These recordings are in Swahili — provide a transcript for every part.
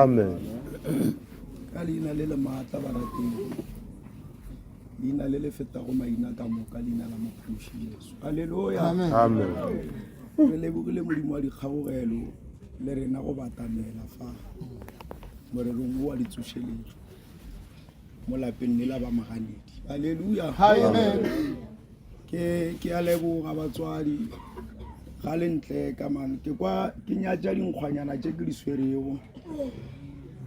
Amen. Ka leina le le maatla barateng, leina le le fetago maina ka moka, leina la Mophuši Jesu. Halleluja. Amen. Re lebogile Modimo wa dikgabogelo le rena go batamela fa morerong wa ditsošeletšo mo lapeng le la bamaganedi. Halleluja. Amen. Ke a leboga batswadi ga le ntle ka man ke kwa ke nyatša dinkgwanyana tše ke di swerego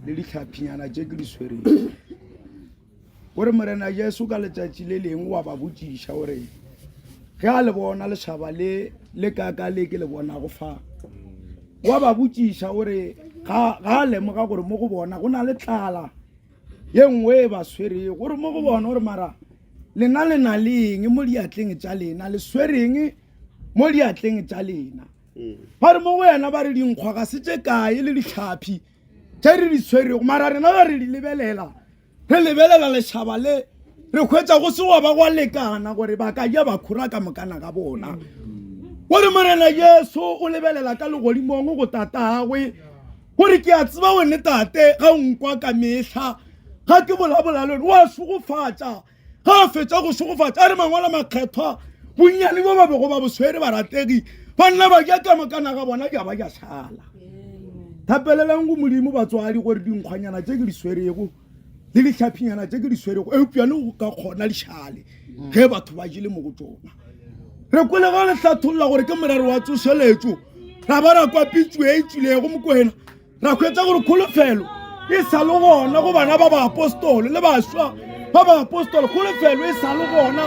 le ditlhaphinyana tše ke di swerego gore morena Jesu ka letšatši le leng wa ba botšiša gore ge a le bona lešhaba le kaka le ke le bonago fa wa ba botšiša gore ga a lemoga gore mo go bona go na le tlala ye nngwe e ba swerego gore mo go bona gore mara lena le na leng mo diatleng tša lena le swereng mo diatleng tša lena ba re mo go yena ba re dinkgwa ga se tše kae le ditlhaphi tše re di swerego mara rena ga re di lebelela lešhaba le re hwetša go se wa ba gwa lekana gore ba ka ja ba khura ka mokana ka bona gore morena Jesu o lebelela ka legodimong go tatagwe gore ke a tseba wena tate ga nkwa ka mehla ga ke bolabola le wa sogofatša ga a fetša go sogofatša a re mangwala makgethwa bonnyane bo ba bego ba boswere barategi banna ba ja ka mokana ga bona ja ba ja šala thapelelang go Modimo batswadi gore dinkgwanyana tše ke di swerego le ditlhaphinyana tše ke di swerego eupša le go ka kgona lešale ge batho ba jele mo go tsona re kwele ga le hlatholola gore ke morero wa tsošeletšo ra ba ra kwa pitso e tswilego mo kwena ra hwetša gore kgolofelo e sa le gona go bana ba baapostole le bašwa ba baapostole kgolofelo e sa le gona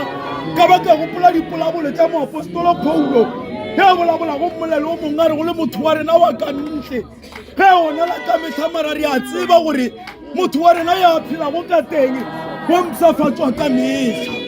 ka ba ka gopola dipolabole tša moapostolo Paulo ge a bolabola go mmolelo o mongwe a re go le motho wa rena wa ka ntle ge ona la ka mehlamara re a tseba gore motho wa rena ya phelago ka teng go mpsafatswa ka mehla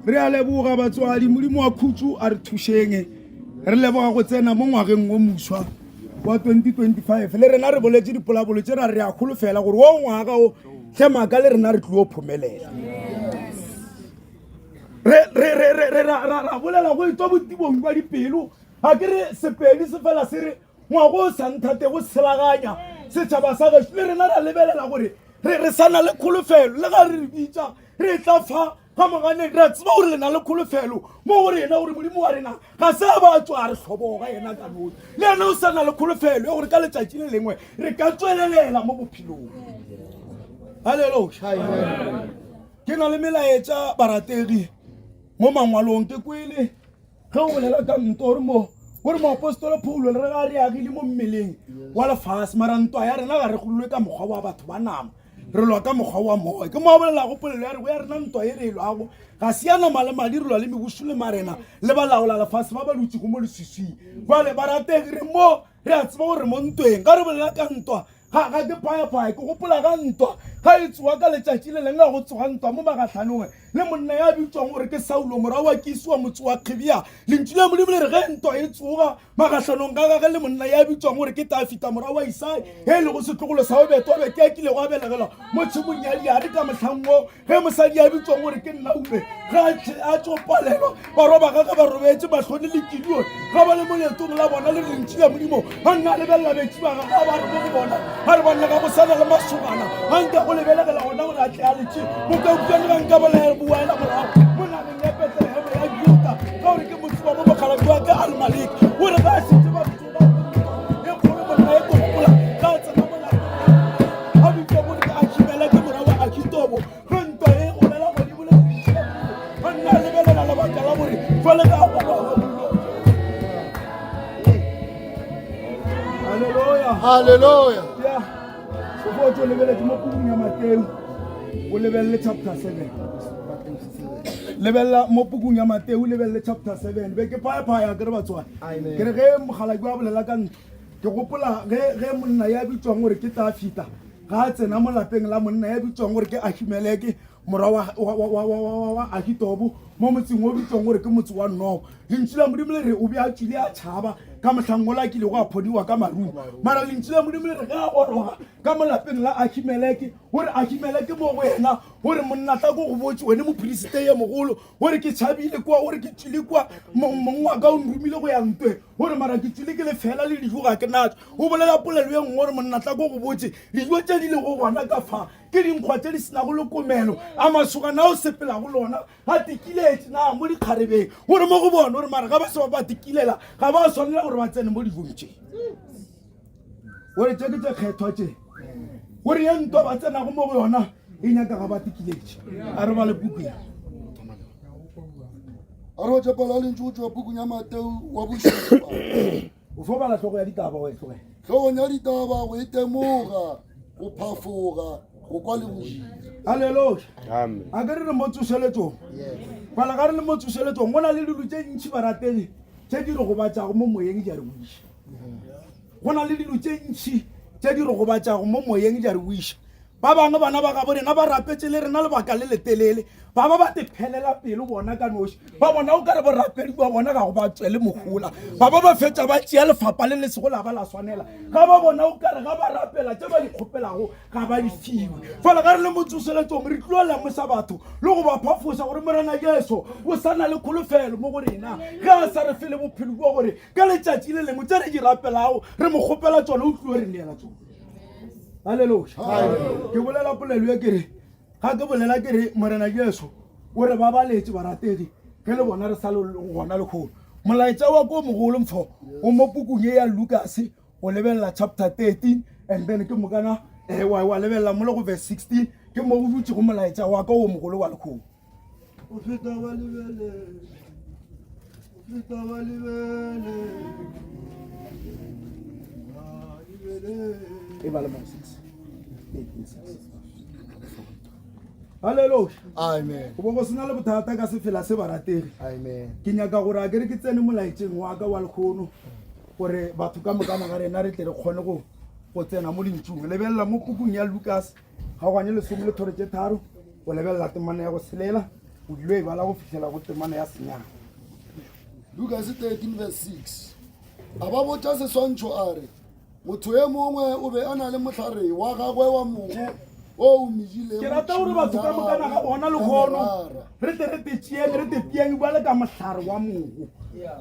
re a leboga batswadi Modimo wa khutšo a re thušeng re leboga go tsena mo ngwageng o moswa wa 2025 le rena re boletše dipolabolo tše ra re a kgolofela gore wo ngwaga o tlhemaka le rena re tlile go phomelela ra bolela go etswa botibong ba dipelo ga ke re sepedi se fela se re ngwago o sa nthate go selaganya setšhaba sa gešo le rena ra lebelela gore re sa na le kgolofelo le ga re re bitša re tla fa ga mogane re a tseba gore le na le kgolofelo mo go rena gore Modimo wa rena ga se a ba tswa re tlhoboga yena ka nosi le ena o sa na le kgolofelo ya gore ka letšatši le lengwe re ka tswelelela mo bophelong. Halleluja. Ke na le melaetša barategi mo mangwalong ke kwele ge o bolela ka nto gore moapostolo Paulo le re ga re agile mo mmeleng wa lefase mara ntwa ya rena ga re gololwe ka mokgwa wa batho ba nama re lwa ka mokgwa wa moya ke mo a bolelago polelo ya re go ya rena ntwa e re e lwago ga se ya nama le madi re lwa le mebusu le marena le balaola lefase ba ba lutšego mo leswiswing jale barategi re mo re a tseba gore mo ntweng ka re bolela ka ntwa ga ke phayaphaya ke gopola ka ntwa ga e tsoga ka letšatši le leng ga go tsoga ntwa mo magatlhanong le monna ya bitswang gore ke Saulo morago wa kisi wa motse wa Kgibia lentšu le Modimo le re ge ntwa e tsoga magatlhanong ka gage le monna ya bitswang gore ke Tafita morago wa Isai ge le go setlogolo sa bobetwa be ke a kile go a belegelwa mo tšhimong ya diari ka motlhang o ge mosadi ya bitswang gore ke Nnaume ge a tsopalelwa ba roba gage ba robetse bahlone le kidio ga ba le mo leetong la bona le lentšu ya Modimo ga nna lebelela betši ba gage a ba re mo go bona ga re banna ka bosana le masogana ga nke go lebelegela gona gore a tle a letše mo ka utlwane ga nka boela morago mo nageng ya Betleheme ya Juda ka gore ke motsiba mo mokgalaki wa ke Almalik gore ba setse ba tsoba e kgolo monna e kopola ka tsena mo lapeng a bitsa gore ke Akhimela ke morago wa Akhitobo ge ntwa e golela Modimo le ga nna lebelela lebaka la gore fale ka Hallelujah. Sefotho lebeletse mo pulong ya Mateo o lebelele chapter 7 lebella mo pukung ya Mateo lebelle chapter 7 be ke phaya ke re batswana ke re ge mogala ke wa bolela ka ntlo ke gopola ge monna ya bitswang gore ke Tafita ga a tsena mo lapeng la monna ya bitswang gore ke Ahimeleke mora wa Ahitobu mo motseng o bitswang gore ke motse wa Nob lentsi la Modimo le re o be a tswile a tshaba ka mohlango la kile go a phodiwa ka maru mara lentsi la Modimo le re ga a goroga ka mo lapeng la Ahimeleke gore Ahimeleke mo go wena gore monna tla go botse wena mo priest ye mogolo gore ke tshabile kwa gore ke tswile kwa mongwa ka o nrumile go ya ntwe gore mara ke tswile ke le fela le dijo ga ke natso o bolela polelo ye nngwe gore monna tla go botse dijo tse di le go gona ka fa ke dinkgwa tse di sena go lekomelo a masoga na o sepela go lona ga tikiletse na mo dikgarebeng gore mo go bona gore mara ga ba se ba tikilela ga ba tshwanela gore ba tsene mo dijong tse gore tse ke tse kgethwa tse gore ye ntwa ba tsenago mo go yona e nyaka ga ba tikiletse a re ba le puku ya a re o tshepela le ntse o tswa pukung ya Mateo wa bosupa o fo bala tlhogo ya ditaba wa tlhoge tlhogong ya ditaba go itemoga go phafoga go kwa le bojile haleluya amen a ke re mo tsoseletsong bala ga re le mo tsoseletsong go na le dilo tse ntši baratedi tse di re go batšago mo moyeng di a re buiša go na le dilo tse ntši tse di re go batšago mo moyeng di a re buiša ba bangwe bana ba ga borena ba rapetse le rena lebaka le letelele ba ba te phelela pelo bona ka noši ba bona o ka re borapedi ba bona ga go ba tswele mogola ba ba fetša ba tšea lefapa le lesego la ba la swanela ga ba bona o ka re ga ba rapela tse ba di kgopelago ga ba di fiwe fela ga re le motsoseletsong re tlo lemosa batho le go ba phafosa gore morena Jesu o sa na le kholofelo mo go rena ga a sa re fele bophelo bo gore ka letšatši le lengwe tse re di rapelago re mo kgopela tsone o tlo re neela tsone haleluya ke bolela polelo ya kere ga ke bolela kere morena Jesu o re ba baletse baratedi ke le bona re sa le gona le kgolo molaetsa wa ko mogolo mfo o mo pukung ye ya Lucas o lebella chapter 13 and then ke mokana wa lebella mo le go verse 16 ke mo o butse go molaetsa wa ka o mogolo wa lekgolo o feta ba lebele e ba le mo 6 haleluya amen go bo sena le bothata ka sefela se barategi amen ke nyaka gore a kere ke tsene molaetseng wa ka wa lekgono gore batho ka mokana ga rena re tle re kgone go tsena mo lentšung lebelela mo pukung ya Lucas ga gwane lesome le thore tse tharo o lebelela temana ya go selela o dilo e bala go fitlhela go temana ya senyana Lucas 13 verse 6 a ba botša seswantšho a re motho ye mongwe o be a na le mohlare wa gagwe wa mogo o omegile ke rata gore batho ka mokana ga bona lekgono re tle re tetšeeng re tepieng ba le ka mohlare wa mogo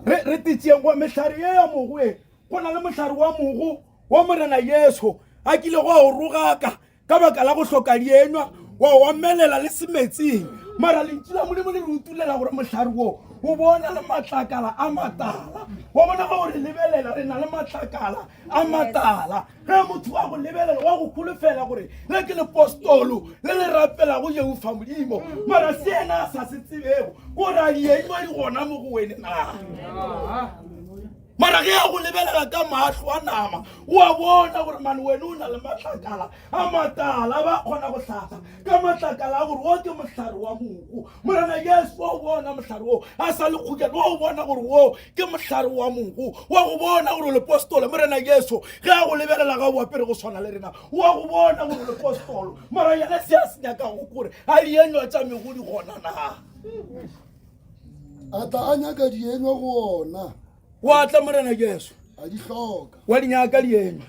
re tetšeeng go mehlare ye ya mogo e go na le mohlare wa mogo wa morena Jesu a kile go a o rogaka ka baka la go hloka dienywa wa melela le semetsing mara lentši la Modimo le re utulela gore mohlare wo o bona le matlakala a matala wa bona ga gore lebelela re na le matlakala a matala ge motho wa go lebelela wa go kholofela gore le ke lepostolo le le rapela go Jehova Modimo mara se ena a sa se tsebego gore a dienywa di gona mo go wene na mara ge a go lebelela ka mahlo a nama o a bona gore mane wena o na le matlakala a matala ba kgona go tlhatsa ka matlakala a gore wo ke mohlare wa mogo morena Jesu wa o bona mohlare wo a sa le kgokele wa o bona gore wo ke mohlare wa mogo wa go bona gore lepostolo morena Jesu ge a go lebelela ga o apere go tshwana le rena wa go bona gore lepostolo mara yena se a se nyakago kore a dienywa tša megodi gona na a tla a nyaka dienywa go ona wa tla morena Jesu a di hloka wa dinyaka dienywa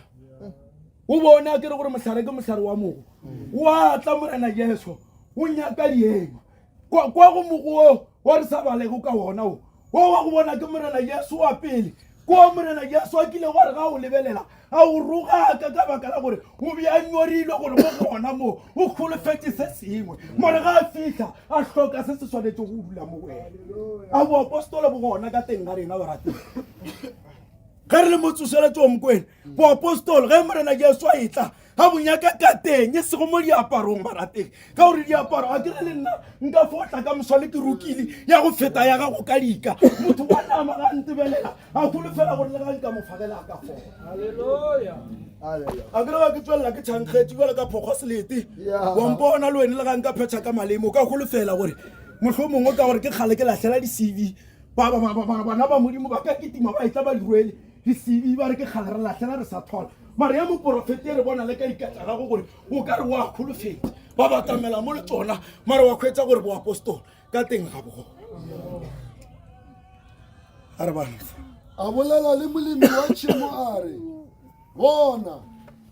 o bona ke re gore mohlare ke mohlare wa mogo wa tla morena Jesu o nyaka dienywa kwa go mogo wa re sa balego ka wona o wa go bona ke morena Jesu wa pele kwa morena Jesu a kile gore ga o lebelela a o rogaka ka baka la gore o be a nyorilwe gore mo gona mo o kgolofetse se sengwe mare ga a fitlha a hloka se se tshwanetse go dula mo wena a boapostolo bo gona ka teng ga rena barateng ge re le motsoseletsong mokwena boapostolo ge morena Jesu a etla ga bonyaka ka teng e sego mo diaparong barateng ka gore diaparo a kere le nna nka fotla ka moswale ke rukile ya go feta ya gago ka dika motho wa nama ga ntebelela a kgolofela gore le ga nka mofagela ka fona a kere ba ke tswelela ke tšhankgetše jale ka phokgwa selete wampona le wene le ga nka phetšha ka malemo o ka kgolofela gore mohlomongwe ka gore ke kgale ke lahlela di-cv bana ba modimo ba ka ketima ba etla ba diruele di-cv ba re ke kgale re lahlela re sa thola mara ya moporofete re bona le ka dikatsa gago gore o ka re wa kgolofetse ba batamela mo le tsona mara wa kgwetsa gore boapostola ka teng ga bogo a re bana a bolela le molemi wa tšhemo a re bona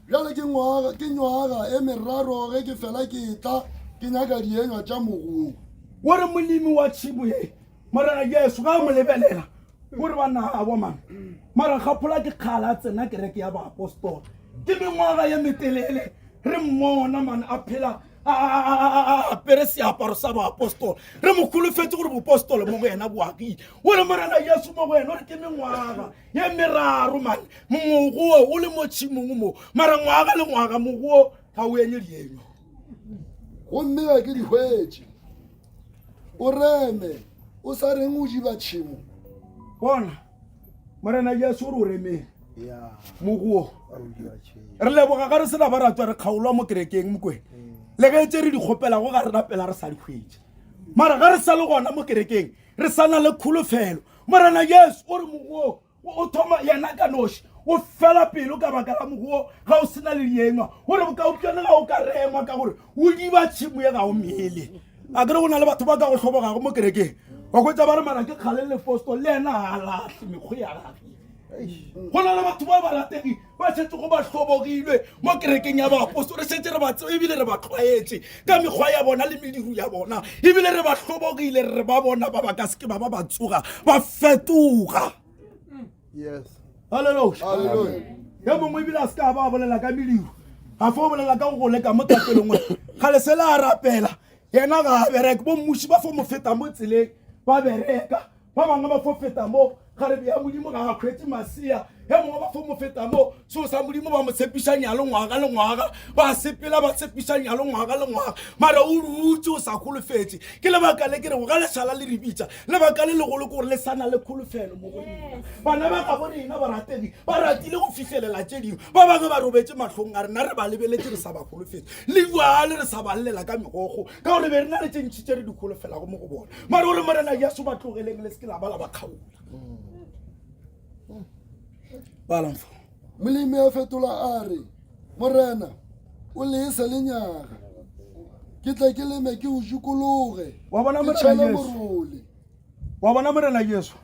bjale ke nywaga e meraro ge ke fela ke tla ke nyaka dienywa tša mogong o re molemi wa tšhemo ye marana jesu ga mo lebelela gore bana a bomang mara gaphola ke kgala tsena kereke ya baapostola ke mengwaga ye metelele re mmona man a phela a apere seaparo sa baapostola re mo kgolofetse gore bopostola mo go yena bo agile o re marana jesu mo go yena ore ke mengwaga ye meraro man mogo o le mo tšhimong mo mara ngwaga le ngwaga mogo ga o enye dienyo gomme ga ke di hwetše o reme o sa reng o diba tšhemo bona morena jesu o re o remele mogo re leboga ga re sena ba ratwa re kgaolwa mo kerekeng mokwena le ge tse re di kgopelago ga re rapela re sa di hwetse mara ga re sa le gona mo kerekeng re sa na le kgolofelo morena jesu o re mogo o thoma yena ka noši o fela pelo ka baka la mogo ga o sena le dienywa gore bokaopjane ga o ka rema ka gore o diba tšhimo ye ga o mele a kere go na le batho ba ka go tlhobogago mo kerekeng wa kwetsa ba re mara ke kgale leposto le ena a latlhe mekgwa ya gage go na le batho ba ba lategi ba setse go ba tlhobogilwe mo kerekeng ya baaposto re setse re ba tseo ebile re ba tlwaetse ka mekgwa ya bona le mediru ya bona ebile re ba tlhobogile re ba bona ba ba ka seke ba ba tsoga ba fetoga halleluja ya mongwe ebile a seke a ba bolela ka mediru ga fo bolela ka go leka mo tapelongwe ga le sela a rapela yena ga a bereka bo mmuši ba fo mo feta mo tseleng ba bereka ba bangwe ba fo feta mo gare ya modimo ga a kgwetse masea ya mongwe ba fo mo feta mo seo sa modimo ba mo tshepiša nyalo ngwaga le ngwaga ba sepela ba tshepiša nyalo ngwaga le ngwaga mara o rutse o sa kgolofetse ke lebaka le ke re go ga leshala le re bitša lebaka le legolo ke gore le sana le kgolofelo mo go rena bana ba ga borena baratedi ba ratile go fitlhelela tše dingwe ba bangwe ba robetse matlhong a rena re ba lebeletse re sa ba kgolofetse le bjale re sa ba llela ka megogo ka gore be re na le tše ntšhi tše re di kgolofelago mo go bona mara gore morena jesu ba tlogeleng le seke la ba la ba kgaola balamfo molemi a fetola a re morena o leese le nyaga ke tla ke leme ke o dikologe wa bona ke tšhele morole wa bona morena jesu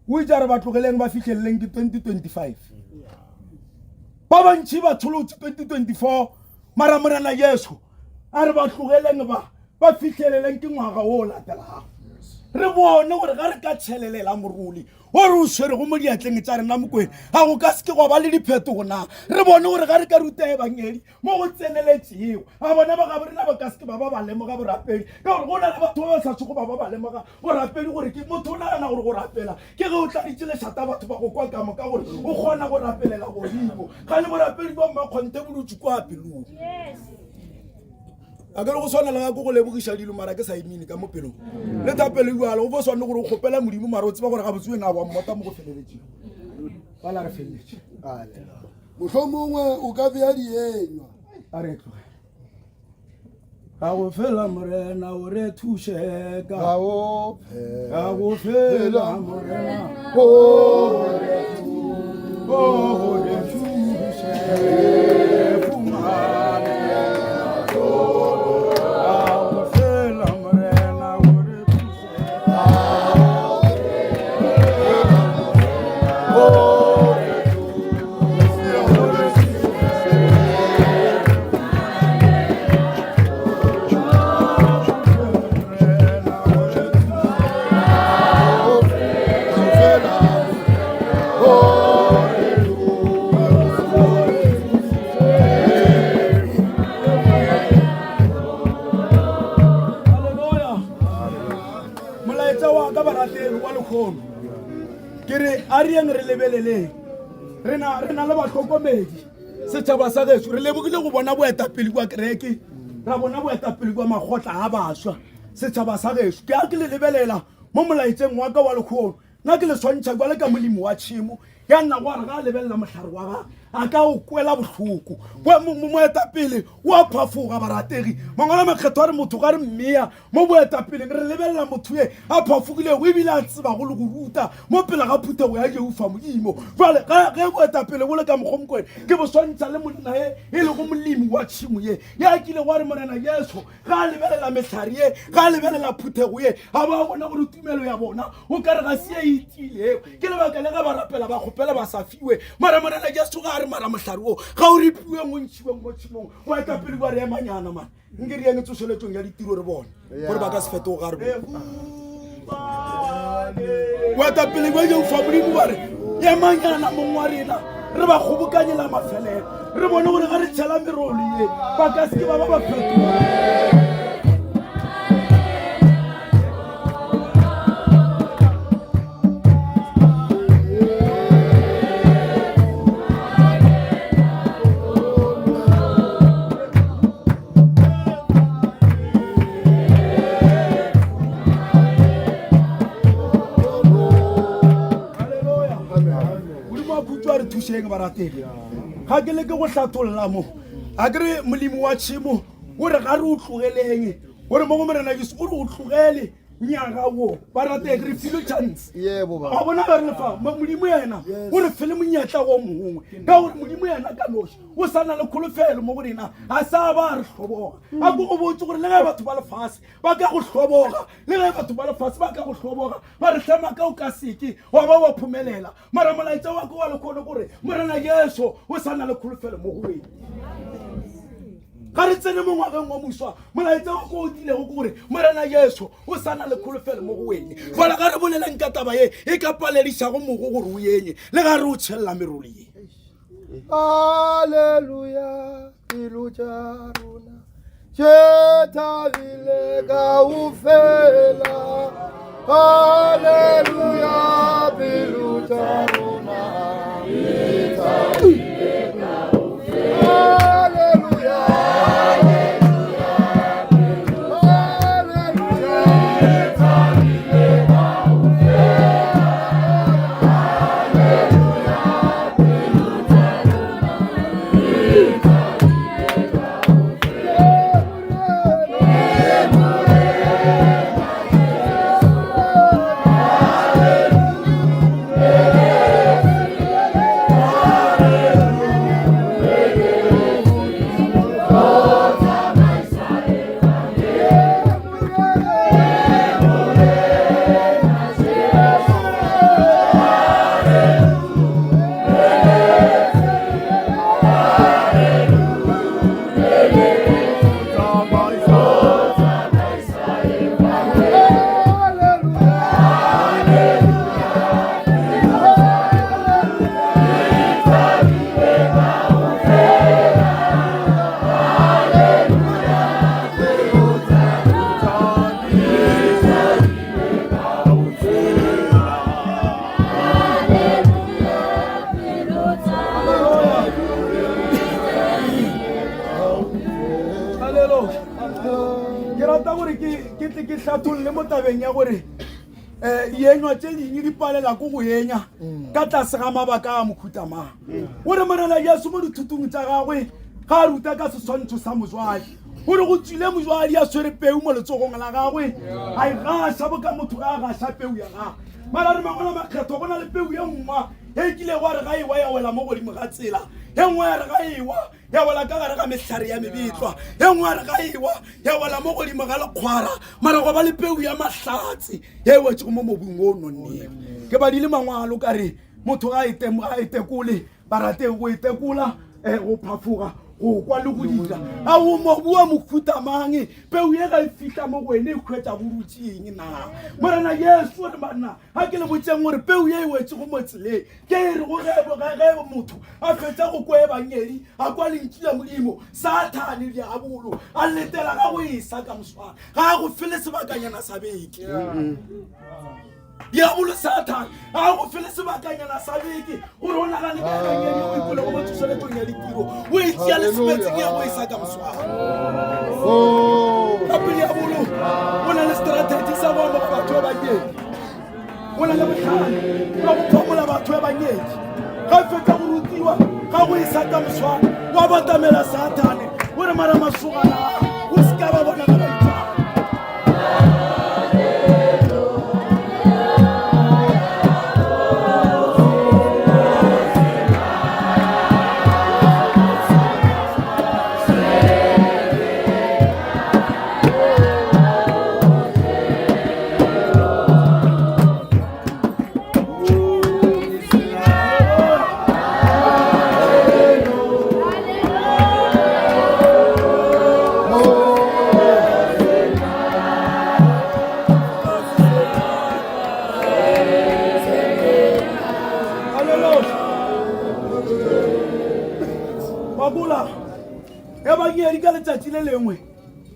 o itša re ba tlogeleng ba fitlheleleng ke 2025 ba bantšhi ba tsholotse 2024 mara morena jesu a re ba tlogeleng ba fitlheleleng ke ngwaga o o latelago re bone gore ga re ka tšhelelela moruli gore o swere go mo diatleng tša rena mokwena ga go ka seke go ba le diphetogo na re bone gore ga re ka rutege banyedi mo go tseneletšego ga bona ba ga borena ba ka seke ba ba lemoga borapedi ka gore go na le batho ba ba sa tsego ba ba lemoga borapedi gore ke motho o nagana gore go rapela ke ge o tladitše lešata batho ba go kwa ka moka gore o kgona go rapelela godimo ga le borapedi ba mmakgonte bodutse kwa pelong a kere go swana le ga ko go lebogiša dilo mara ke sa emene ka mo pelong le thapelo jalo go fo swane gore o kgopela modimo mara o tseba gore ga botsweng a bammota mo go feleletseng bala re feleletse mohlomongwe o ka bea dienywa a re tloge ga go fela morena o re thuše ka go fela morena o re thuše a rieng re lebeleleng re na le batlhokomedi setšhaba sa geso re lebogile go bona boetapele kwa kereke ra bona boetapele kwa magotla a bašwa setšhaba sa geso ke a ke le lebelela mo molaetseng wa ka wa lekgono nna ke le swantšha kwa le ka molemi wa tšhimo ya nna go re ga lebelela mohlare wa ga a ka o kwela bohloko moetapele wa phafoga barategi mangwala makgetho a re motho ga re mmea mo boetapeleng re lebelela motho e a phafogilego ebile a tseba go le go ruta mo pele ga phuthego ya jeufa modimo jale ge boetapele bo le ka mokgomkwene ke bo swantšha le monna e le go molemi wa tšhimo ye ya kile go re morena jesu ga a lebelela mehlare ye ga a lebelela phuthego ye ga ba bona gore tumelo ya bona o ka re ga se e itilego ke lebaka le ga ba rapela ba kgopela ba sa fiwe mara morena jesu ga re mara mohlare o ga o ripiweng o ntšhiweng mo tšhimong boetapele ba re emanyana mane nke re eng tsošeletsong ya ditiro re bone gore ba ka se fetogo ga re boetapele ba jeufa modimo ba re emanyana mongwe wa rena re ba kgobokanyela mafelelo re bone gore ga re tšhela merolo ye ba ka seke ba ba fetoga baratedi ga ke le ke go hlatolola mo a kere molemi wa tšhimo o re ga re o tlogeleng gore mo go morena jesu o re o tlogele nyaga wo baratedi re file chance ga bona ga re lefa modimo yena o re fele monyetla o mongwe ka gore modimo yena ka noši o sa na le kgolofelo mo go rena a sa ba re hloboga a ko go botse gore le ge batho ba lefase ba ka go hloboga le ge batho ba lefase ba ka go hloboga ba re tlema ka o ka seke wa ba wa phumelela mara molaetsa wa ko wa lekgone gore morena jesu o sa na le kgolofelo mo go wena ga re tsene mo ngwageng wa moswa molaetsa wa ko o dilego ke gore morena jesu o sa na le kgolofelo mo go wene fela ga re boleleng ka taba ye e ka paledišago mogo gore o yenye le ga re o tšhelela merolo ye Haleluya, pelo tša rona tše thabile kaofela. Haleluya, pelo tša rona tše thabile kaofela. Haleluya, haleluya, pelo haleluya tše thabile kaofela. ke rata gore ke tle ke hlatholle mo tabeng ya gore dienywa tše dingwe di palela ko go enya ka tlase ga mabaka a mokhutamang gore morena jesu mo dithutong tša gagwe ga a ruta ka seswantšho sa mojwadi gore go tswile mojwadi a swere peu mo letsogong la gagwe a e gaša bo ka motho ga a gaša peu ya gagwe mara re mangwala makgetho go na le peu ye nngwa e kile go re ga ewa ya wela mo godimo ga tsela e nngwe ya re ga ewa ya wela ka gare ga mehlare ya mebetlwa e nngwe ya re ga ewa ya wela mo godimo ga lekgwara mara go ba le peu ya mahlatse ye wetse go mo mobung o nonneng ke badile mangwalo ka re motho ga a itekole ba rate go itekola go phafoga go kwa le go dira a o mobu wa mokhutamang peu ye ga e fihla mo wene e khwetsa borutsing na morena yesu re banna ha ke le botseng gore peu ye e wetse go motseleng ke re go ge motho a fetsa go kwa banyedi a kwa lenkile modimo sathane diabolo a letela ga go isa ka moswana ga go fele sebakanyana sa beke diabolo Satan a go fele sebakanyana sa beke gore o nagane ka ganyedi o ipole go motsoseletong ya ditiro o e tšea le sebetseng ya go isa ka moswana gape diabolo o na le strategy sa go amoga batho ba banyedi o na le botlhale ba go phamola batho ba banyedi ga fetsa go rutiwa ga go isa ka moswane wa batamela satane o re mara masogana o se ka ba bona ka baitshwaro. Letsatsi le lengwe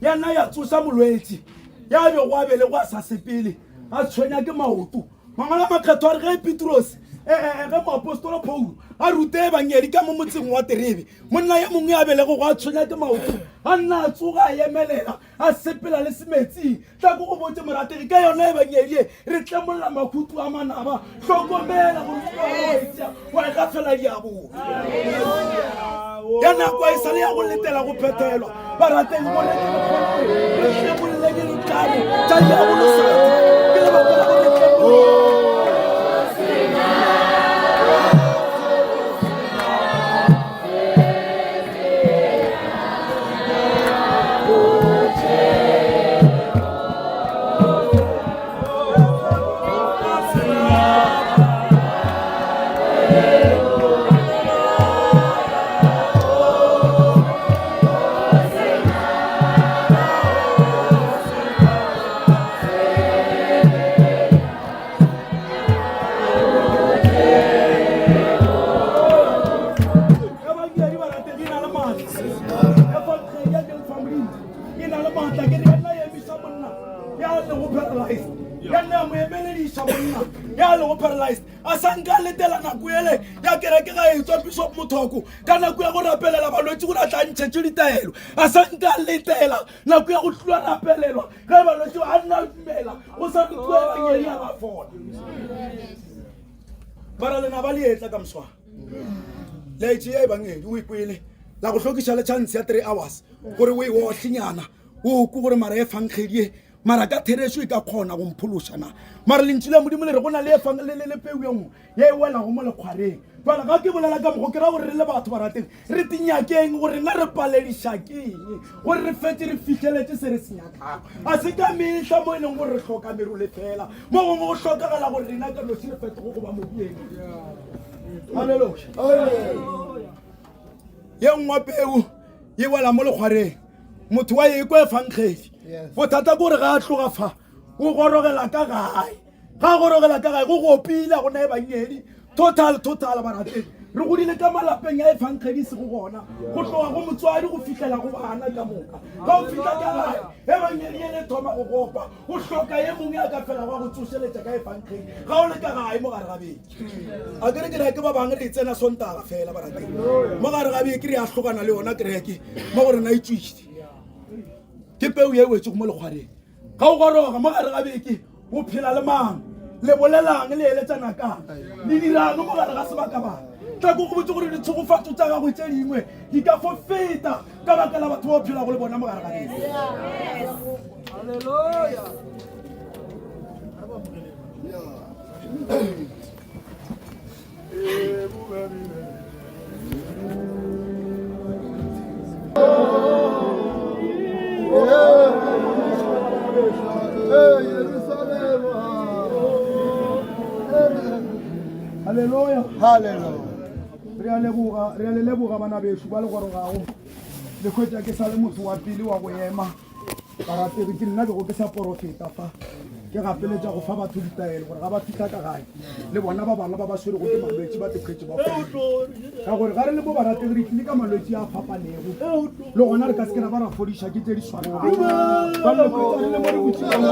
ya nna ya tsosa molwetsi ya be go abele go a sa sepele a tshwenya ke maoto mangwala makgetho a re ge Petros ge moapostolo Paulo a rute banyedi ka mo motseng wa Terebe monna ya mongwe a belego go a tshwenya ke maoto a nna a tsoga a emelela a sepela le semetsing tla ko go botse morategi ka yona e banyedi re tlemolla makhutu a manaba hlokomela go wa ga fela diabo ya nako a isale ya go letela go phethelwa barateng go letela go le ke letlalo tsa diabolo sa ke le baka la go letela paralyzed asanka letela na kuele ya kereke ga etswa bishop Mothoko ka nako ya go rapelela balwetse go ratla ntšhetše ditaelo asanka letela nako ya go tlwa rapelelwa ga balwetse a nna dumela go sa tlwa banyedi ya ba fola bara lena ba lietla ka mswa le itse e bangedi o ikwele la go hlokisha le chance ya 3 hours gore we wo hlinyana o ku gore mara e fangkhedie mara ka thereso e ka khona go mpholoshana mara lentšile modimo le re gona le fang le peu yengwe ye wela go mo le khwareng bana ga ke bolela ka go kera gore re le batho ba rateng re tinyakeng gore na re palediša keng gore re fetse re fitlheletse se re senyaka a se ka mehla mo e leng gore re hloka merole fela mo gongwe go hlokagala gore rena ka noši re fetogo go ba mobueng halleluja ye nngwe peu ye wela mo lekgwareng motho wa ye kwa e fangkhedi bothata gore ga a tloga fa o gorogela ka gae ga gorogela ka gae go gopila go na e banyedi total barateng re godile ka malapeng ya e fangkhedi se go gona go tloga go motswadi go fitlhela go bana ka moka ga o fitlha ka gae e banyedi e le thoma go gopa go hloka ye mongwe a ka fela go go tsošeletša ka e fangkhedi ga o le ka gae mo gare ga beke a kere ke reke ba bangwe re tsena sontaga fela barateng mo gare ga beke re a hlokana le yona kereke mo gore na itswile ke peu ye wetse go mo lekgwareng ga o goroga mo gare ga beke o phela le mang le bolelang le eletsana kang le dirang mo gare ga sebaka bana tla go botse gore ditshogofatso tsa gago tse dingwe di ka fo feta ka baka la batho ba phela go le bona mo gare ga beke halleluja Hallelujah. Hallelujah. Re a leboga bana beso ba le gorogago le khwetša ke sa le motho wa pele wa go ema barategi ke nna bego ke sa porofeta fa ke gapeletša go fa batho ditaelo gore ga ba fitlha ka gae le bona ba bangwe ba ba swere go ke malwetse ba tekgwetse ba ka gore ga re le mo barategi re tlile ka malwetse a fapanego le gona re ka se ke ra ba ra fodiša ke tse di swanang ba lekwetsa re le mo re botšileng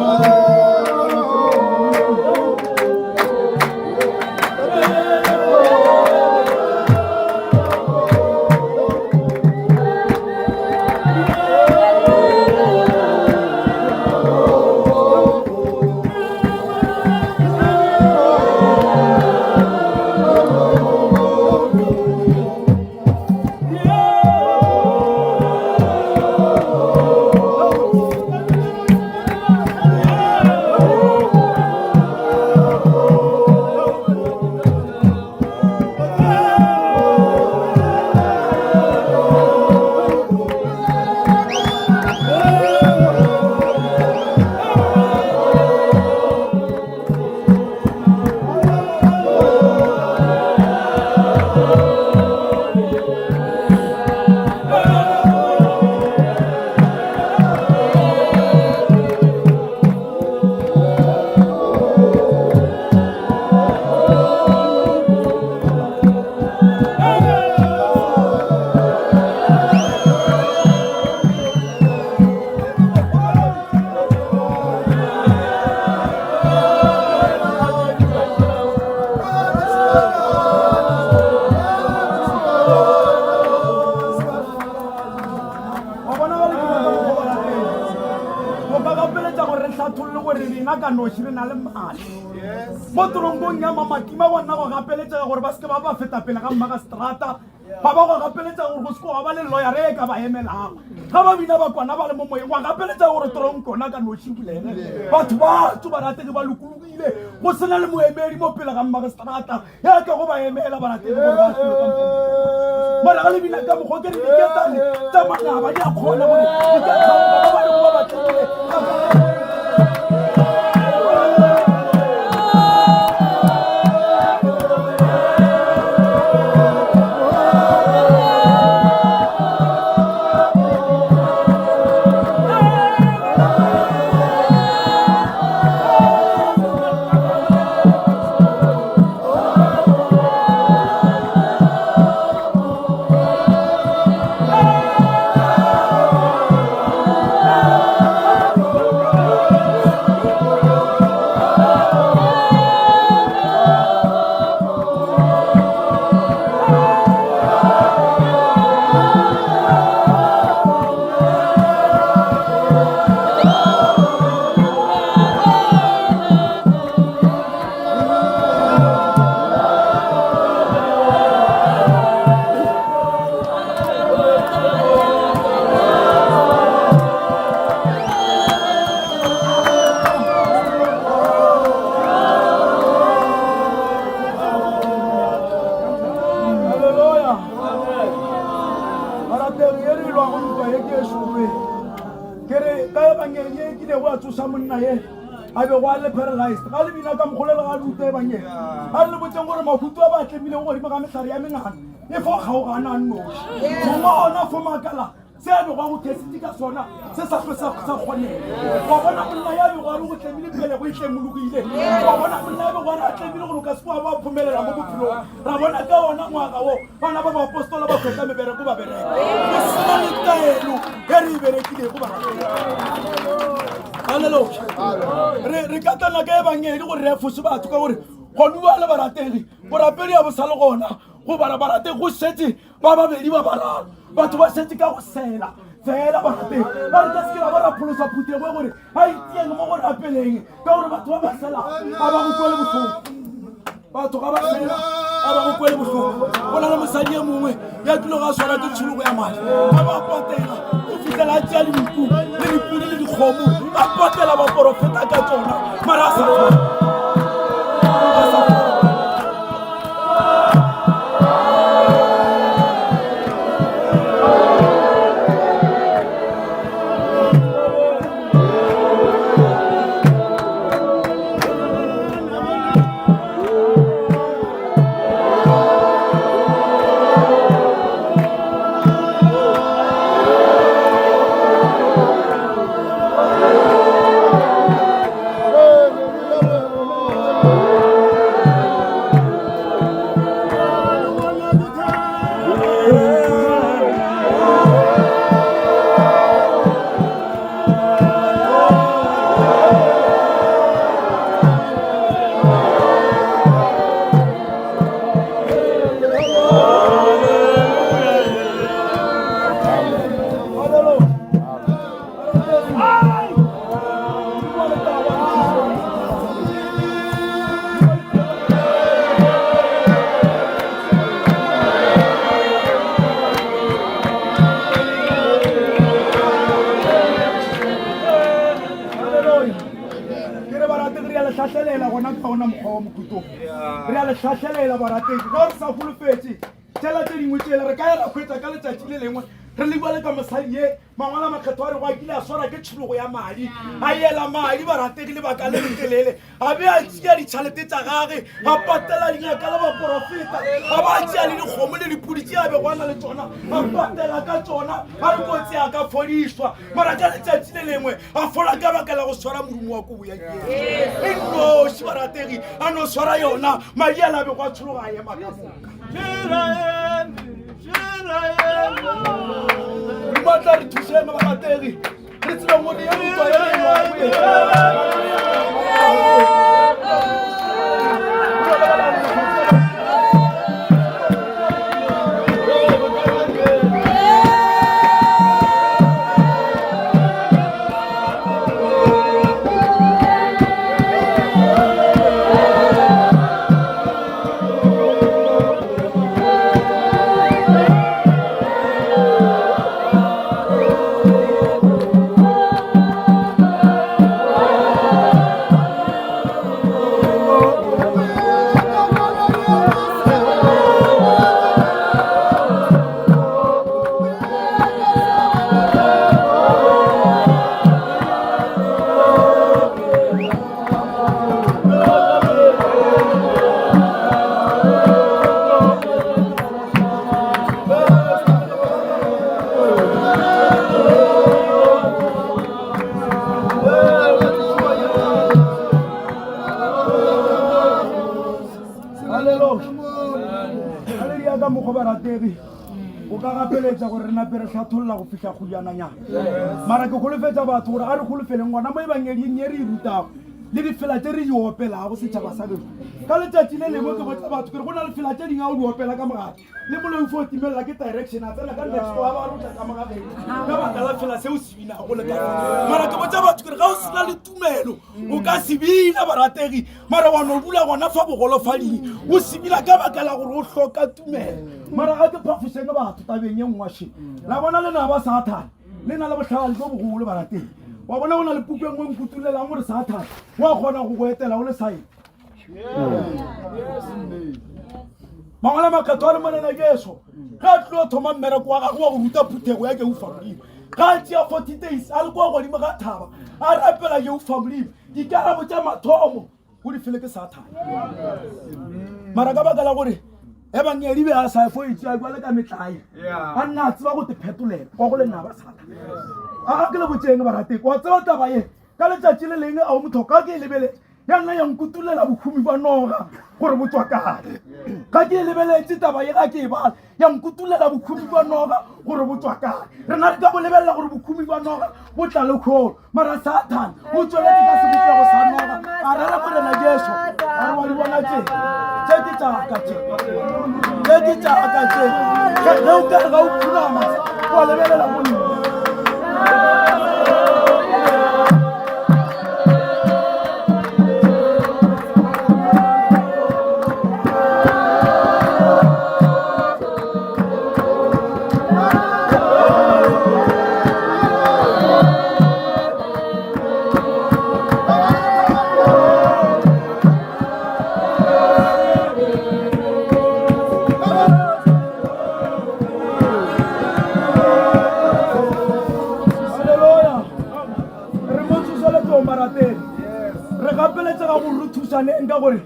male mo toronkong ya mamatima wa nna go gapeletsa gore ba se ba ba feta pele ga mmaka strata ba ba go gapeletsa gore go se go ba le lawyer e ka ba emelago ga ba bina ba kwana ba le mo moyeng wa gapeletsa gore toronkona ka no shibulele batho ba tso ba ratege ba lokologile go sena le moemedi mo pele ga mmaka strata ya ka go ba emela ba ratege gore ba tlo ka mara ga le bina ka mo go ke diketane tsa mangaba di a khona gore di ka tshaba ba ba le go ba tlile a be go a le paralyzed ga le bina ka mokgolela ga lute banye a re le botseng gore mahutu a ba tlemile go godimo ga metlhare ya mengana e fo kgaogana nnoši gongwe ona fo makala se a bego a go thesitse ka sona se sa tlo sa kgonega wa bona monna ya bego a le go tlemile pele go itlemologile wa bona monna ya bego a re a tlemile gore ka se koa ba phomelela mo bophelong ra bona ka ona ngwaga o bana ba baapostola ba fetsa mebereko ba bereka go sena le taelo e re e berekilego ba Hallelujah. Re ka tana ka ebangedi gore re fose batho ka gore gone bua le barategi borapedi ya bosale gona go bara barategi go setse ba babedi ba bararo batho ba setse ka go sela fela barategi ba re ka seke ba rapholosa phutego gore a itieng mo go rapeleng ka gore batho ba ba sela a ba go kwele botlhoko batho ga ba sela a ba go kwele botlhoko go na le mosadi e mongwe ya tlile go a swara ke tshologo ya madi a ba patela go fitlhela a tšea le dinku le dipudi le dikgomo a patela baporofeta ka tsona mara a sa tlhatlhelela barategi ga re sa golofetse tšela tse dingwe tsele re ka ya ra kgwetsa ka letsatsi le lengwe re le buale ka mosadi e mangwala makgetho a re go a kile a swara ke tshologo ya madi a ela madi barategi lebaka le letelele a be a tšea ditšhalete tsa gage a patela dingaka le baporofeta a ba a tšea le dikgomo le dipudi tse a be go ana le tsona a patela ka tsona a re kotse a ka fodiswa mara ka letsatsi le lengwe a fola ka baka la go swara modumo wa kobo ya kee e noši barategi a no swara yona madi a la be go a tshologo a ema ka moka re batla re thuseme barategi re tseba ngone ya ntwa ya ka le dia ka mo go barategi o ka gapeletsa gore re napere tlhatholola go fitlha go jananyana mara ke golofetsa batho gore a re golofeleng ngwana mo e bangeding ye re e rutago le difela tse re di opelago setšhaba sa beno ka letsatsi le lengwe ke botsa batho kere go na le fela tse dingwe a o di opela ka mogare le moloifo o timelela ke direction a tsena ka next wa ba ruta ka mogageng ka baka la fela se o se binago le ka mara ke botsa batho kere ga o sena le tumelo o ka se bina barategi mara wa no bula gona fa bogolofading o se bina ka baka la gore o hloka tumelo mara ga ke phafoseng batho tabeng ye ngwashe la bona le na ba Satan le na le botlhale jo bogolo barategi wa bona o na le puku engwe nkutulelang gore Satan wa kgona go go etela o le sae mangwala makato a le monena Jesu ga tlo thoma mmereko wa gago wa go ruta phuthego ya Jehovah Modimo ga tšea 40 days a le kwa godimo ga thaba a rapela Jehovah Modimo dikarabo tša mathomo o di fele ke Satan mara ka baka la gore e bangedi be a sa fo itša kwa le ka metlae a nna a tseba go te phetolela kwa go le nna ba Satan a ke le botseng ba rate kwa tseba taba ye ka letšatši le leng a o mothoka ke lebeletse ya nna yang kutulela bokhumi ba noga gore bo tswa kae ka ke lebeletse taba ye ga ke e bala yang kutulela bokhumi ba noga gore bo tswa kae rena re ka bo lebelela gore bokhumi ba noga bo tla le kgolo mara Satan o tsweletse ka sebopego sa noga a rela morena Jesu a re wa di bona tse ke tsaka tse ge o kare ga o phulama wa lebelela go nna nka gore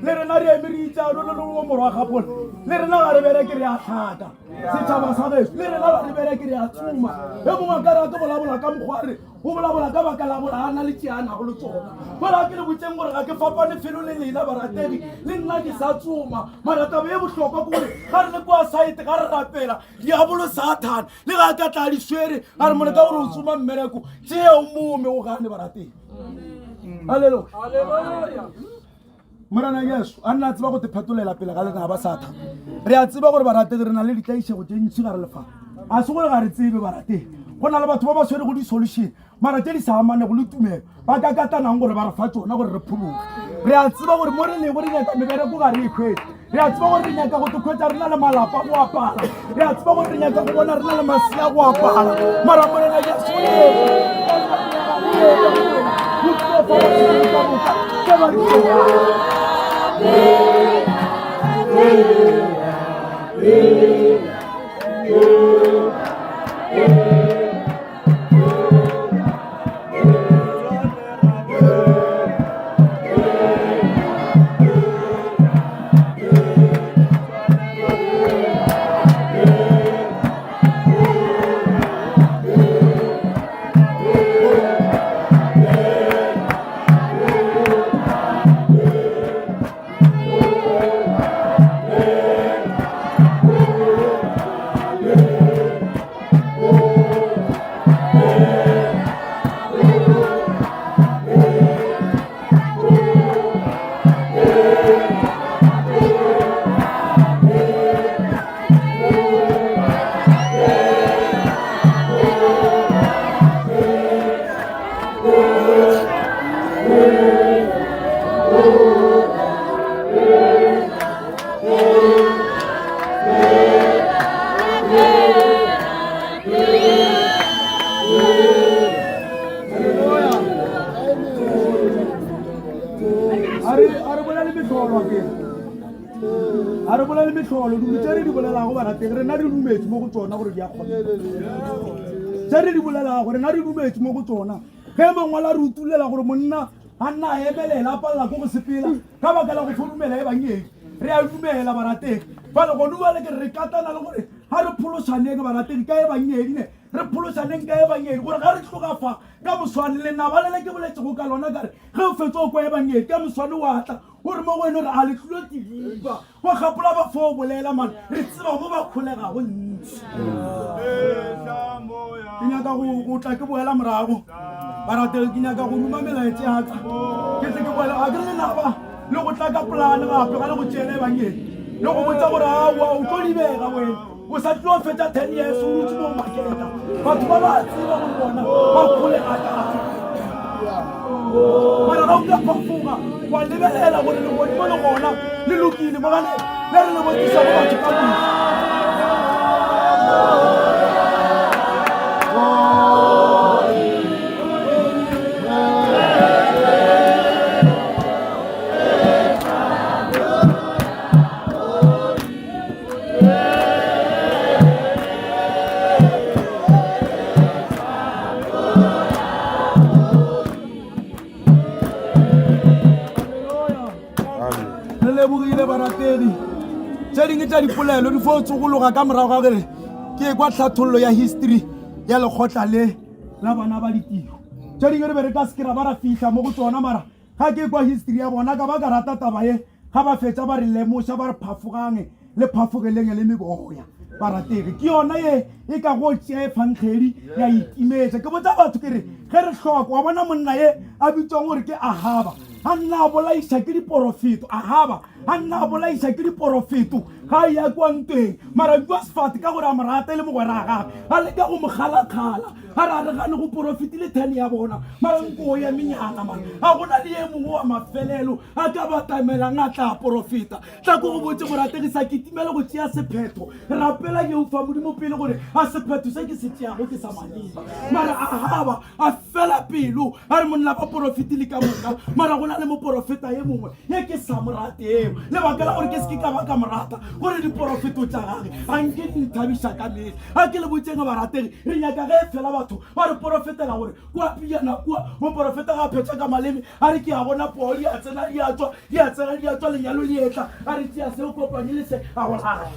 le rena re emeritsa lo lo morwa gapole le rena ga re bereke re a tlhaka setšhaba sa geso le rena ga re bereke re a tsoma e mongwe ka rate bolabola ka mokgware o bolabola ka baka la bola a na le tšeana go le tsona bola ke le botseng gore ga ke fapane felo le lela barategi le nna ke sa tsoma mara taba e bohlokwa ke gore ga re le kwa site ga re rapela diabolo Satan le ga ka tla di swere a re mole ka gore o tsoma mmereko tšeo mome o gane barategi Hallelujah. Morana Yesu a nna tseba go te phetolela pele ga lena ba Satan re a tseba gore barategi re na le ditlaisego tse ntši ga re lefa a se gore ga re tsebe barategi go na le batho ba ba swere go di-solution mara tse di sa amane go le tumelo ba ka katanang gore ba re fa tsona gore re phologe re a tseba gore mo re lego re nyaka mebereko ga re e khwetse re a tseba gore re nyaka go te khwetsa re na le malapa go apala re a tseba gore re nyaka go bona re na le masea go apala mara morena Yesu a re bola le metlholo di tse re di bolelago barateng re na di dumetse mo go tsona gore di a kgona tse re di bolelago gore na di dumetse mo go tsona ge mangwala re utulela gore monna a nna a emelela a palela ko go sepela ka baka la go fodumela e bangedi re a dumela barateng fa le gone bua le ke re katana le gore ga re pholosaneng barateng ka e bangedine re pholosaneng ka e bangedi gore ga re tlogafa ka moswane le naba lele ke boletse go ka lona kare ge o fetse o kwa e bangedi ka moswane wa tla gore mo go ene re a le tlo tilipa go gapola ba fo bolela man re tseba mo ba kholega go ntsi ke nyaka go tla ke boela morago ba ratele ke nyaka go ruma melaetse yaka ke tle ke boela a ke le napa le go tla ka polane gape ga le go tšene bangedi le go botsa gore aowa o tlo libega wena o sa tlo fetsa 10 years o utse mo maketa batho ba ba tseba go bona ba kholega ka mara ra uka phafoga wa lebelela gore le bone mo le gona le lokile mo gane le re le botsisa go batho ka botse tša dipolelo di fo tsogologa ka morago ga gore ke kwa tlhathololo ya history ya lekgotla le la bana ba ditiro tša dingwe re be re ka sekera ba ra fitlha mo go tsona mara ga ke kwa history ya bona ka ba ka rata taba ye ga ba fetsa ba re lemoša ba re phafogange le phafogeleng le meboya ba ratege ke yona ye e ka go tšefankgedi ya itimetša ke botsa batho ke re ge re tlhoko wa bona monna ye a bitswang gore ke Ahaba a nna a bolaiša ke diporofeto Ahaba a nna a bolaiša ke diporofeto ga a ya kwa ntweng mara Josafat ka gore a mo rata le mogwera a gage a leka go mo kgalakgala a re a re gane go porofete le 10 ya bona mara nko ya menyana man a gona le ye mongwe wa mafelelo a ka batamelang a tla porofeta tla ko go botse go rategisa kitimele go tšea sephetho rapela ke ufa modimo pele gore a sephetho se ke se tšeago ke sa maleba mara Ahaba a fela pelo a re monna ba porofete le ka moka mara gona le moporofeta ye mongwe ye ke sa morate eo lebaka la gore ke se ke ka ba ka morata gore diporofeto tša gage a nke dithabiša ka mele a ke le botseng ba ratege re nyaka ge e fela batho ba re porofetela gore kua piana kua moporofeta ga phetša ka maleme a re ke a bona poo di a tsena di a tswa lenyalo le etla a re tšea se o kopanye le se a go lala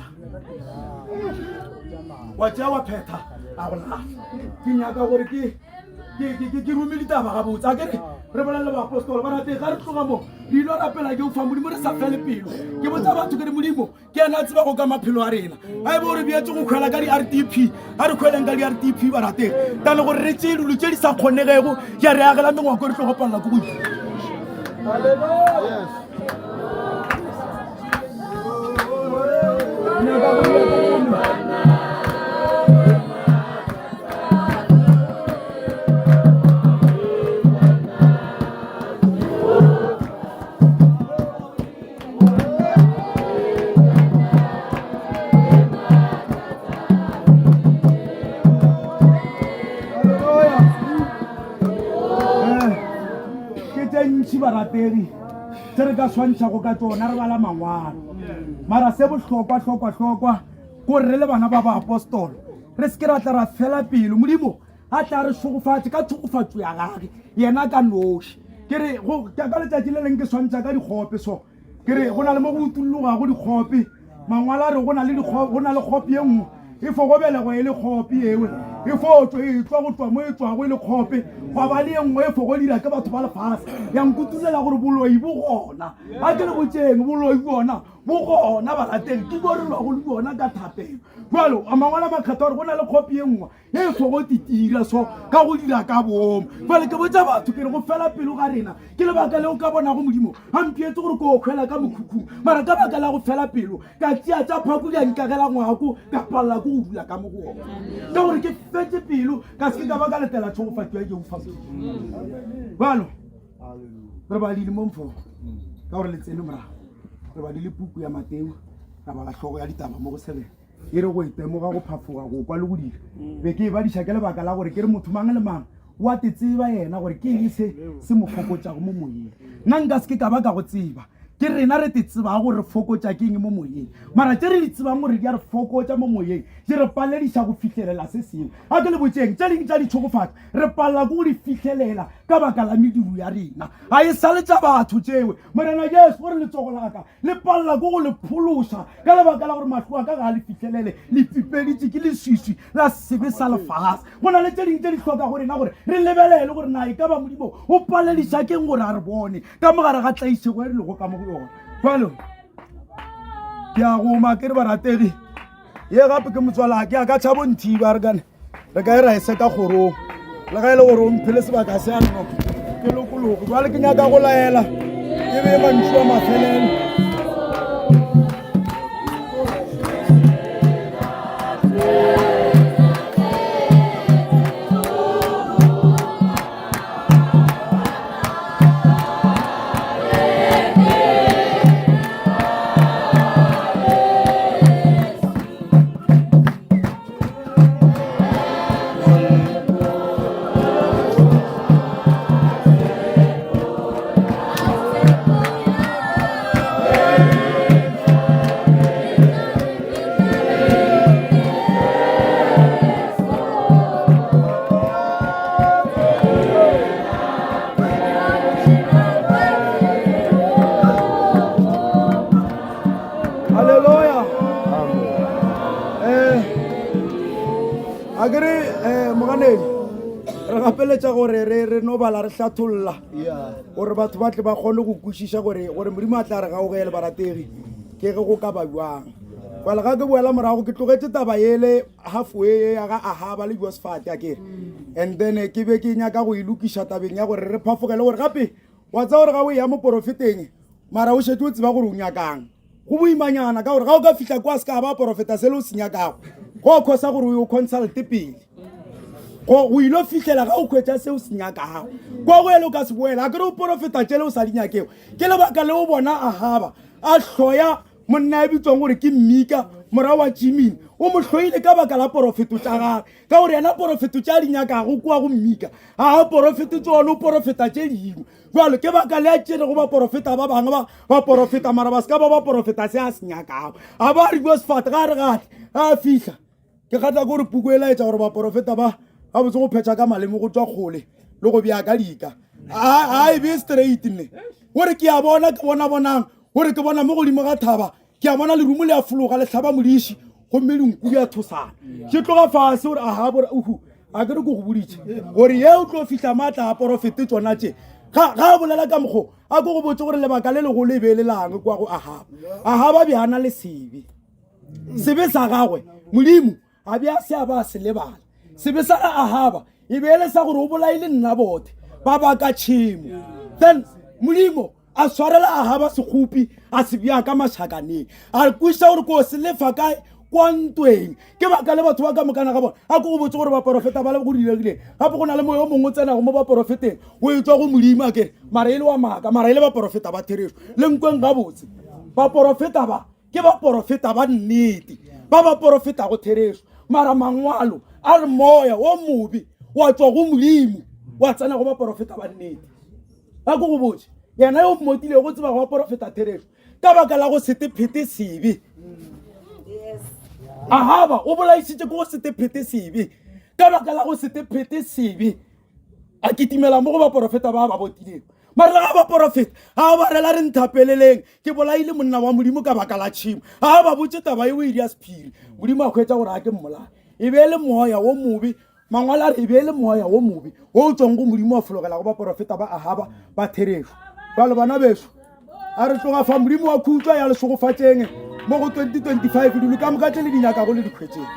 wa tšea wa phetha a go lala ke nyaka gore ke rume ditaba ga botse a kere re bolele baapostolo ba rate ga re tloga mo re ilo rapela ke ufa modimo re sa fele pelo ke botsa batho ke re modimo ke ena a tseba go ka maphelo a rena a ebe gore beetse go kgwela ka di-RDP a re kgweleng ka di-RDP ba rateng tane gore re tsee dilo tse di sa kgonegego ya re agela mengwako re tlo go palela ko godimo barategi tse re ka swantšhago ka tsona re bala mangwalo mara se bohlokwa gore re le bana ba baapostolo re se ke ra tla ra fela pelo modimo a tla re tšhogofatše ka tšhogofatšo ya gage yena ka noši ke re ka letšatši le leng ke swantšha ka dikgope so ke re go na le mo go utullogago dikgope mangwalo a re go na le kgope ye nngwe e fo go belego e le kgope ewe e fo tswa go tswa mo e tswago e le kgope gwa ba le nngwe e fo go dira ke batho ba lefase ya nkutulela gore boloi bo gona a ke le botseng boloi bona bo gona barateng ke borelwago le bona ka thapelo jalo a mangwala makgetha gore go na le kgope e nngwe e fo go titira so ka go dira ka boma jale ke botsa batho ke re go fela pelo ga rena ke lebaka leo ka bonago modimo ga mpietse gore ko kgwela ka mokhukhu mara ka baka la go fela pelo ka tšea tša phako di a nkagela ngwako ka palela ko go dula ka mo go ona ka gore ke fetse pelo ka seke ka ba ka letela tšhogofatso ya jeufa balo re badile mo mfo ka gore le tsene morago re badile puku ya Mateo ra bala tlhogo ya ditaba mo go 7 e re go itemoga go phafoga go kwa le go dira be ke ba diša ke lebaka la gore ke re motho mang le mang wa te tseba yena gore ke eng se mo fokotšago mo moyeng nna nka seke ka ba ka go tseba ke rena re te tseba gore re fokotša ke eng mo moyeng mara tše re di tsebang gore di a re fokotša mo moyeng di re palediša go fitlhelela se sengwe a ke le botseng tše dingwe tša ditšhogofatso re palela ko go di fitlhelela ka baka la mediro ya rena a e sale tsa batho tsewe morena Jesu gore letsogo la ka le palela go go le pholosa ka lebaka la gore matlho a ka ga le fitlhelele le pipeditse ke leswiswi la sebe sa lefase go na le tse dingwe tse di tlhoka go rena gore re lebelele gore na e ka ba modimo o palelisa keng gore a re bone ka mogare ga tlaisego e re lego ka mo go yone jalo ke a goma ke re baratedi ye gape ke motswala ke a ka tšhabo nthiba re kane re ka e ra e seka kgorong le ga e le gore o mphele sebaka se ano ke lokologo jwale ke nyaka go laela ke be mantšu a mafelelo gore re no bala re hlatholla gore batho ba tle ba kgone go kwešiša gore modimo a tla re gaogele barategi ke ge go ka ba jwang fale ga ke boela morago ke tlogetse taba ele halfway ya ga Ahaba le Josafat akere and then ke be ke nyaka go ilokiša tabeng ya gore re phafogele gore gape wa tsa gore ga o ya mo porofeteng mara o šetse o tseba gore o nyakang go boimanyana ka gore ga o ka fitlha kwa se ka ba porofeta sele o se nyakago go khosa gore o consulte pele o ilo fihlela ga o khwetsa se o se nyakago kwa go ele o ka se boela a kere o porofeta tšele o sa di nyakeo ke lebaka le o bona Ahaba a hloya monna e bitswang gore ke Mika mora wa Jimini o mo hloile ka baka la porofeto tša gagwe ka gore yena porofeto tša di nyakago kwa go Mika a porofeto tsone o porofeta tše dingwe jwalo ke baka le a tšene go ba porofeta ba bangwe ba porofeta mara ba se ka ba porofeta se a se nyakago a ba re Josafat ga re gate a fihla ke kgatla gore puku e laetša gore ba porofeta ba a botse go phetša ka maleme go tswa kgole le go bja ka dika a e be straight nne gore ke a bona ke bonang gore ke bona mo godimo ga thaba ke a bona lerumo le a fologa le tlhaba modiši gomme dinkudu ya thosana ke tloga fase gore Ahaba a kere ko go boditše gore ye o tlo fihla maatla a porofete tsona tše ga a bolela ka mokgo a ko go botse gore lebaka le lego le be le lang kwa go Ahaba bjana le sebe sa gagwe modimo a bja se a ba se lebala sebe sa Ahaba e be le sa gore o bolaile nna bothe ba baka tšhimo then modimo a swarela Ahaba sekgopi a se bja ka mašakaneng a kweša gore ko se lefa kae kwa ntweng ke baka le batho ba ka mokana ga bona a ko go botse gore ba porofeta ba le go diregileng gape go na le moyo o mongwe o tsenago mo ba porofeteng o e tswa go modimo a kere mara e le wa maaka mara e le ba porofeta ba thereso le nkweng ga botse ba porofeta ba ke ba porofeta ba nnete ba porofeta go thereso mara mangwalo a re moya o mobe wa tswa go modimo wa tsena go ba porofeta ba nnete a ko go botse yena yo mmotile go tseba go ba porofeta thereso ka baka la go sete phete sebe Ahaba o bolaisitse go sete phete sebe ka baka la go sete phete sebe a kitimela mo go ba porofeta ba botileng mara ga ba porofeta a ba rela re nthapeleleng ke bolaile monna wa modimo ka baka la tšhimo a ba botse taba e o e dia sephiri modimo a khwetsa gore a ke mmolaya e be le moya o mobe mangwala re e be le moya o mobe o tswang go modimo a fologela go ba porofeta ba Ahaba ba thereso ba le bana beso a re tloga fa modimo wa khutswa ya le sogofatseng mo go 2025 dilo ka moka tle le dinyaka go le dikhwetseng